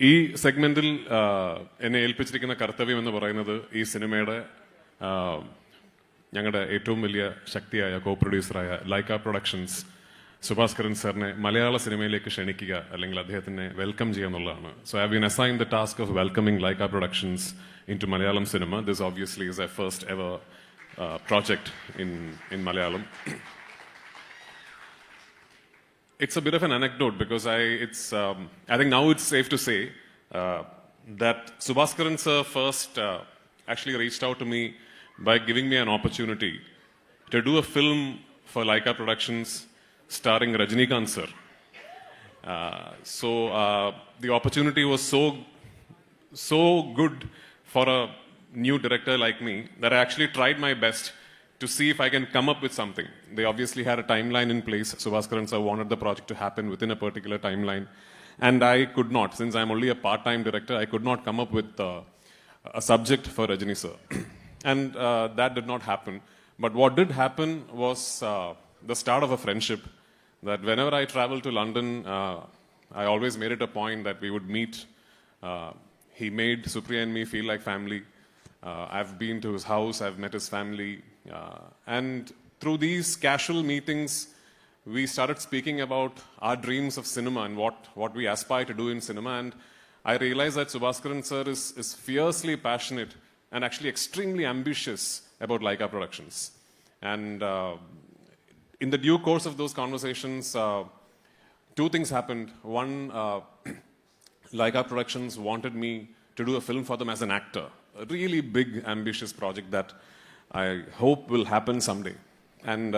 ഈ സെഗ്മെന്റിൽ എന്നെ ഏൽപ്പിച്ചിരിക്കുന്ന കർത്തവ്യം എന്ന് പറയുന്നത് ഈ സിനിമയുടെ ഞങ്ങളുടെ ഏറ്റവും വലിയ ശക്തിയായ കോ പ്രൊഡ്യൂസറായ ലൈക്ക പ്രൊഡക്ഷൻസ് സുഭാസ്കരൻ സാറിനെ മലയാള സിനിമയിലേക്ക് ക്ഷണിക്കുക അല്ലെങ്കിൽ അദ്ദേഹത്തിനെ വെൽക്കം ചെയ്യുക എന്നുള്ളതാണ്. So I have been assign the task of welcoming Lyca Productions in to Malayalam cinema. This obviously is a first ever project in Malayalam. It's a bit of an anecdote because I think now it's safe to say that Subhaskaran sir first actually reached out to me by giving me an opportunity to do a film for Laika Productions starring Rajinikanth sir. So the opportunity was so good for a new director like me that I actually tried my best to see if I can come up with something. They obviously had a timeline in place. Subhaskaran sir wanted the project to happen within a particular timeline. And I could not, since I'm only a part-time director, I could not come up with a subject for Rajini sir. And that did not happen. But what did happen was the start of a friendship, that whenever I traveled to London, I always made it a point that we would meet. He made Supriya and me feel like family. I've been to his house, I've met his family. And through these casual meetings, we started speaking about our dreams of cinema and what we aspire to do in cinema. And I realized that Subhaskaran sir is fiercely passionate and actually extremely ambitious about Laika Productions. And in the due course of those conversations, two things happened. One, Laika Productions wanted me to do a film for them as an actor. A really big, ambitious project that I hope will happen someday. And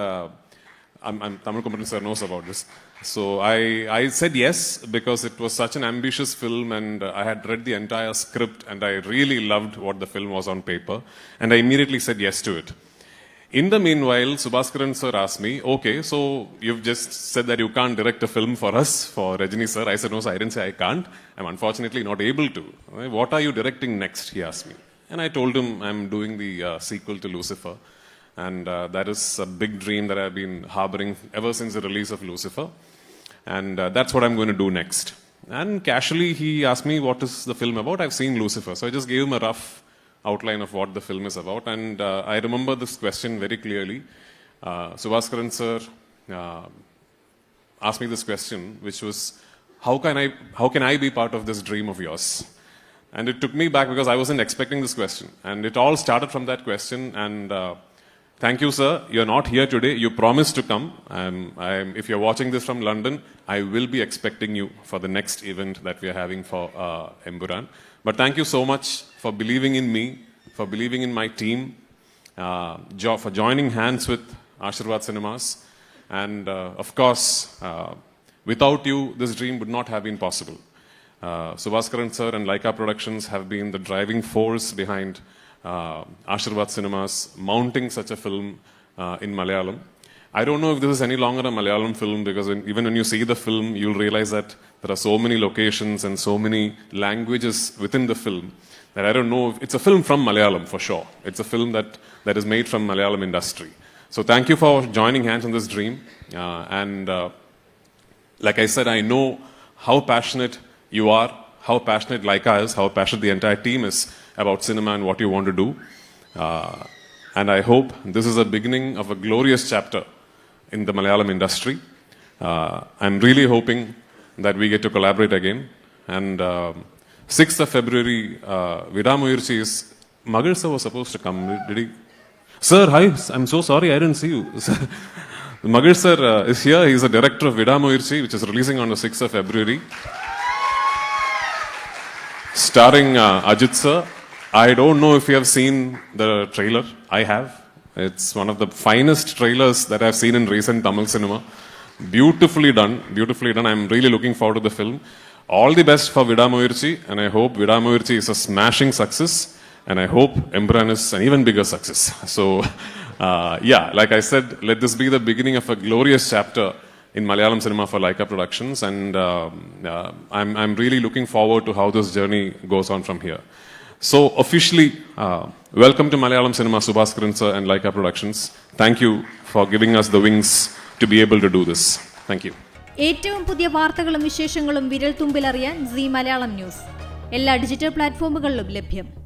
Tamil Kumaran sir knows about this. So I said yes because it was such an ambitious film and I had read the entire script and I really loved what the film was on paper. And I immediately said yes to it. In the meanwhile, Subhaskaran sir asked me, okay, so you've just said that you can't direct a film for us, for Rajini sir. I said, no, sir, I didn't say I can't. I'm unfortunately not able to. What are you directing next? He asked me. And I told him I'm doing the sequel to Lucifer. And that is a big dream that I've been harboring ever since the release of Lucifer. And that's what I'm going to do next. And casually he asked me, what is the film about? I've seen Lucifer. So I just gave him a rough outline of what the film is about. And I remember this question very clearly. Subhaskaran sir asked me this question, which was, how can I be part of this dream of yours? And it took me back because I wasn't expecting this question. And it all started from that question. And thank you, sir. You're not here today. You promised to come. If you're watching this from London, I will be expecting you for the next event that we are having for Emburan. But thank you so much for believing in me, for believing in my team, for joining hands with Ashirwad Cinemas. And of course, without you, this dream would not have been possible. Subhaskaran sir and Laika Productions have been the driving force behind Ashirwad Cinemas mounting such a film in Malayalam. I don't know if this is any longer a Malayalam film because even when you see the film, you'll realize that there are so many locations and so many languages within the film that I don't know if it's a film from Malayalam for sure. It's a film that is made from Malayalam industry. So thank you for joining hands on this dream. And like I said, I know how passionate you are, how passionate Laika is, how passionate the entire team is about cinema and what you want to do. And I hope this is a beginning of a glorious chapter in the Malayalam industry. I'm really hoping that we get to collaborate again. And 6th of February, Vidamuyirchi is... Magal sir was supposed to come. Did he? Sir, hi. I'm so sorry. I didn't see you. Magal sir is here. He's the director of Vidamuyirchi, which is releasing on the 6th of February. Starring Ajit sir. I don't know if you have seen the trailer. I have. It's one of the finest trailers that I've seen in recent Tamil cinema. Beautifully done. Beautifully done. I'm really looking forward to the film. All the best for Vidamuyirchi, and I hope Vidamuyirchi is a smashing success, and I hope Emburan is an even bigger success. So, yeah, like I said, let this be the beginning of a glorious chapter in Malayalam cinema for Laika Productions, and I'm really looking forward to how this journey goes on from here. So officially, welcome to Malayalam cinema, Subhaskaran sir and Laika Productions. Thank you for giving us the wings to be able to do this. Thank you. ഏറ്റവും പുതിയ വാർത്തകളും വിശേഷങ്ങളും വിരൽ തുമ്പിലറിയാൻ see Malayalam news എല്ലാ digital പ്ലാറ്റ്ഫോമുകളിലും ലഭ്യം.